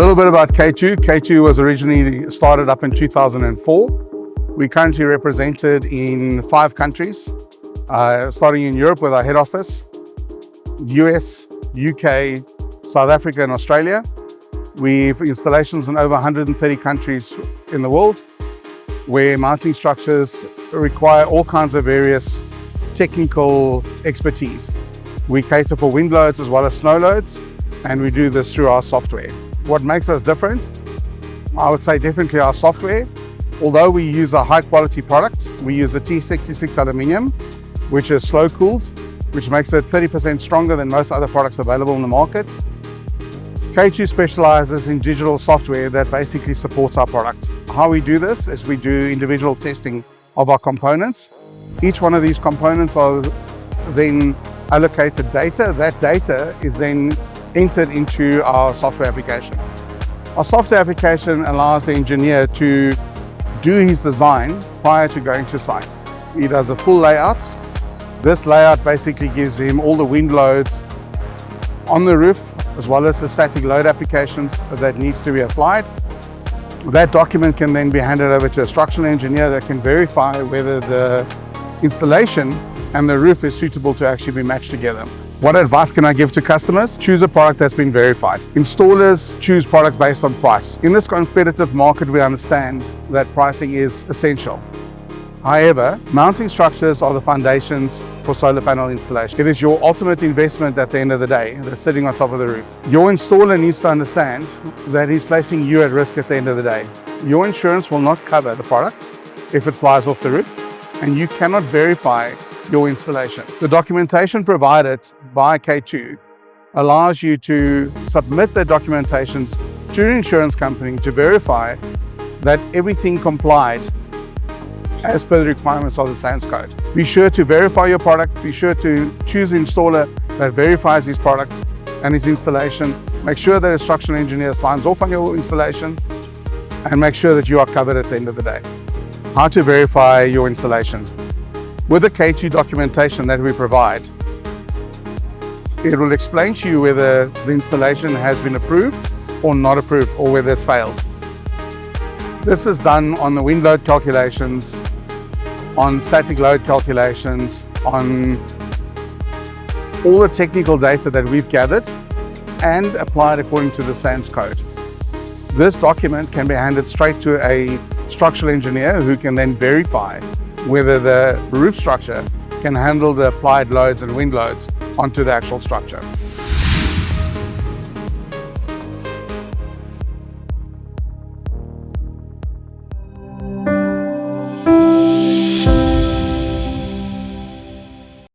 little bit about K2. K2 was originally started up in 2004. We're currently represented in 5 countries, starting in Europe with our head office, US, UK, South Africa and Australia. We've installations in over 130 countries in the world, where mounting structures require all kinds of various technical expertise. We cater for wind loads as well as snow loads, and we do this through our software. What makes us different? I would say definitely our software. Although we use a high quality product, we use a T66 aluminium, which is slow cooled, which makes it 30% stronger than most other products available in the market. K2 specializes in digital software that basically supports our product. How we do this is we do individual testing of our components. Each one of these components are then allocated data. That data is then entered into our software application. Our software application allows the engineer to do his design prior to going to site. He does a full layout. This layout basically gives him all the wind loads on the roof, as well as the static load applications that needs to be applied. That document can then be handed over to a structural engineer that can verify whether the installation and the roof is suitable to actually be matched together. What advice can I give to customers? Choose a product that's been verified. Installers choose products based on price. In this competitive market, we understand that pricing is essential. However, mounting structures are the foundations for solar panel installation. It is your ultimate investment at the end of the day that's sitting on top of the roof. Your installer needs to understand that he's placing you at risk at the end of the day. Your insurance will not cover the product if it flies off the roof, and you cannot verify your installation. The documentation provided by K2 allows you to submit the documentations to your insurance company to verify that everything complied as per the requirements of the SANS code. Be sure to verify your product. Be sure to choose an installer that verifies his product and his installation. Make sure that a structural engineer signs off on your installation, and make sure that you are covered at the end of the day. How to verify your installation. With the K2 documentation that we provide, it will explain to you whether the installation has been approved or not approved, or whether it's failed. This is done on the wind load calculations, on static load calculations, on all the technical data that we've gathered and applied according to the SANS code. This document can be handed straight to a structural engineer who can then verify whether the roof structure can handle the applied loads and wind loads onto the actual structure.